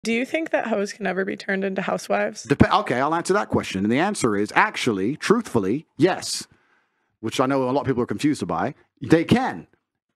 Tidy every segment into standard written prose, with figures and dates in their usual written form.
Do you think that hoes can ever be turned into housewives? Okay, I'll answer that question. And the answer is actually, truthfully, yes. Which I know a lot of people are confused by. They can.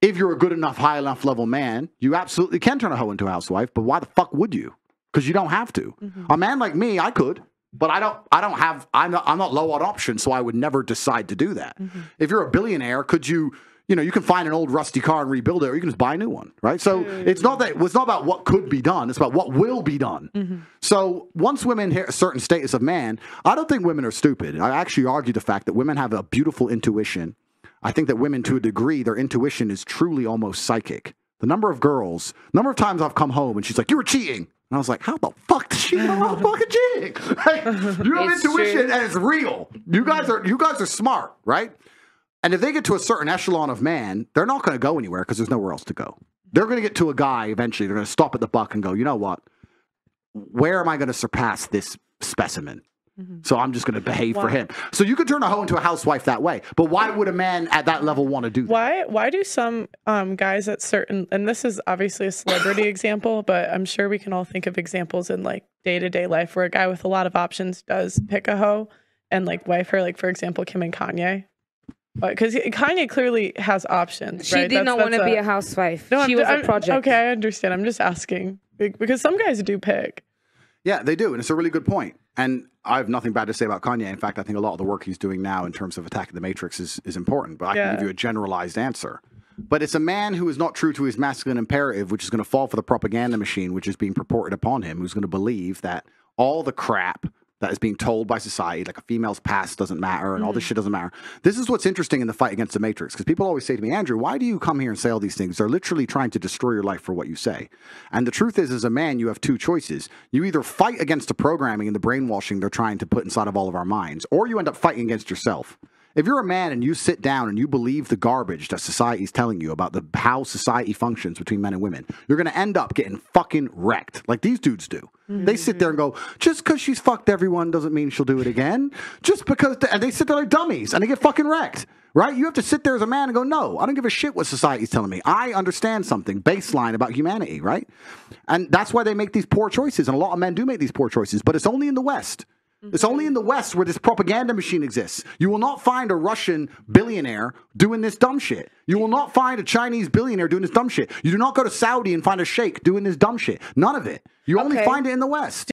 If you're a good enough, high enough level man, you absolutely can turn a hoe into a housewife. But why the fuck would you? Because you don't have to. A man like me, I could. But I'm not low on options, so I would never decide to do that. If you're a billionaire, could you can find an old rusty car and rebuild it, or you can just buy a new one, right? So it's not about what could be done, it's about what will be done. So once women hit a certain status of man, I don't think women are stupid. I actually argue the fact that women have a beautiful intuition. I think that women, to a degree, their intuition is truly almost psychic. The number of times I've come home and she's like, "You were cheating." And I was like, how the fuck does she know I'm fucking cheating? Like, you have intuition and it's real. You guys are smart, right? And if they get to a certain echelon of man, they're not going to go anywhere because there's nowhere else to go. They're going to get to a guy eventually. They're going to stop at the buck and go, you know what? Where am I going to surpass this specimen? So I'm just going to behave for him. So you could turn a hoe into a housewife that way. But why would a man at that level want to do that? Why do some guys at certain, and this is obviously a celebrity example, but I'm sure we can all think of examples in like day-to-day life where a guy with a lot of options does pick a hoe and like wife her, like for example, Kim and Kanye. Because Kanye clearly has options. She did not want to be a housewife. No, she was a project. Okay, I understand. I'm just asking because some guys do pick. Yeah, they do, and it's a really good point. And I have nothing bad to say about Kanye. In fact, I think a lot of the work he's doing now in terms of attacking the Matrix is important. But I can give you a generalized answer. But it's a man who is not true to his masculine imperative, which is going to fall for the propaganda machine, which is being purported upon him, who's going to believe that all the crap that is being told by society, like a female's past doesn't matter and all this shit doesn't matter. This is what's interesting in the fight against the Matrix, because people always say to me, Andrew, why do you come here and say all these things? They're literally trying to destroy your life for what you say. And the truth is, as a man, you have two choices. You either fight against the programming and the brainwashing they're trying to put inside of all of our minds, or you end up fighting against yourself. If you're a man and you sit down and you believe the garbage that society is telling you about how society functions between men and women, you're going to end up getting fucking wrecked like these dudes do. They sit there and go, just because she's fucked everyone doesn't mean she'll do it again. Just because, and they sit there like dummies and they get fucking wrecked, right? You have to sit there as a man and go, no, I don't give a shit what society's telling me. I understand something baseline about humanity, right? And that's why they make these poor choices. And a lot of men do make these poor choices, but it's only in the West. It's only in the West where this propaganda machine exists. You will not find a Russian billionaire doing this dumb shit. You will not find a Chinese billionaire doing this dumb shit. You do not go to Saudi and find a sheikh doing this dumb shit. None of it. You only find it in the West.